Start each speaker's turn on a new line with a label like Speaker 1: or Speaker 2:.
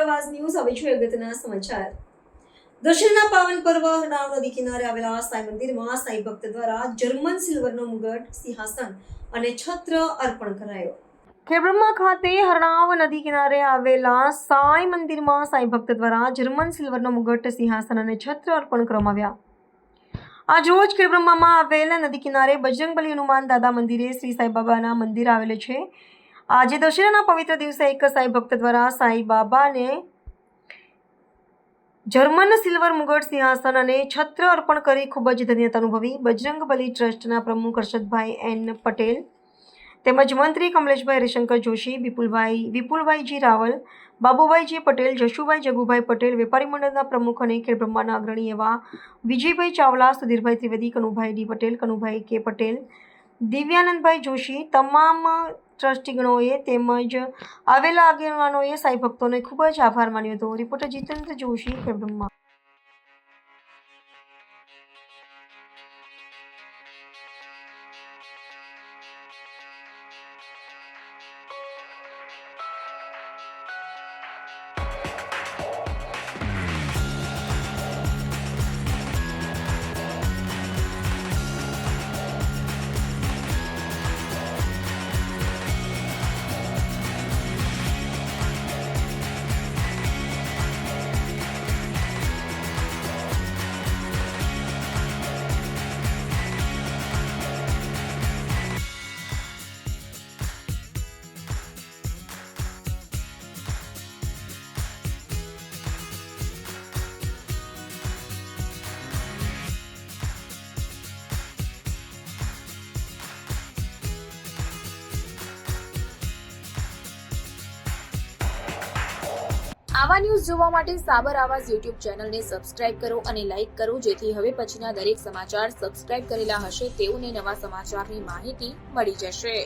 Speaker 1: આવાજ ન્યૂઝ હવે જોઈએ અગત્યના સમાચાર। દશેરાના પાવન પર્વ હરણાવ નદી કિનારે આવેલા સાંઈ મંદિરમાં સાંઈ ભક્ત દ્વારા જર્મન સિલ્વરનો મુગટ, સિંહાસન અને છત્ર અર્પણ કરાયો। ખેડબ્રહ્મા ખાતે હરણાવ નદી કિનારે આવેલા સાંઈ મંદિરમાં સાંઈ ભક્ત દ્વારા જર્મન સિલ્વરનો મુગટ, સિંહાસન અને છત્ર અર્પણ કરવામાં આવ્યા। આજ રોજ ખેડબ્રહ્મામાં આવેલ નદી કિનારે બજરંગબલી હનુમાન દાદા મંદિરે શ્રી સાંઈબાબાના મંદિર આવેલું છે। આજે દશેરાના પવિત્ર દિવસે એક સાંઈ ભક્ત દ્વારા સાંઈબાબાને જર્મન સિલ્વર મુગટ, સિંહાસન અને છત્ર અર્પણ કરી ખૂબ જ ધન્યતા અનુભવી। બજરંગબલી ટ્રસ્ટના પ્રમુખ હર્ષદભાઈ એન પટેલ તેમજ મંત્રી કમલેશભાઈ હરિશંકર જોશી, વિપુલભાઈજી રાવલ, બાબુભાઈજી પટેલ, જશુભાઈ જગુભાઈ પટેલ, વેપારી મંડળના પ્રમુખ અને ખેડબ્રહ્માના અગ્રણી એવા વિજયભાઈ ચાવલા, સુધીરભાઈ ત્રિવેદી, કનુભાઈ ડી પટેલ, કનુભાઈ કે પટેલ, દિવ્યાનંદભાઈ જોશી, તમામ ટ્રસ્ટીગણોએ તેમજ આવેલા આગેવાનોએ સાંઈ ભક્તોને ખૂબ જ આભાર માન્યો હતો। રિપોર્ટર જીતેન્દ્ર જોશી, ખેડબ્રહ્મા।
Speaker 2: આવા ન્યૂઝ જોવા માટે સાબર આવાજ યુટ્યુબ ચેનલને સબસ્ક્રાઇબ કરો અને લાઇક કરો, જેથી હવે પછીના દરેક સમાચાર સબસ્ક્રાઇબ કરેલા હશે તેઓને નવા સમાચારની માહિતી મળી જશે।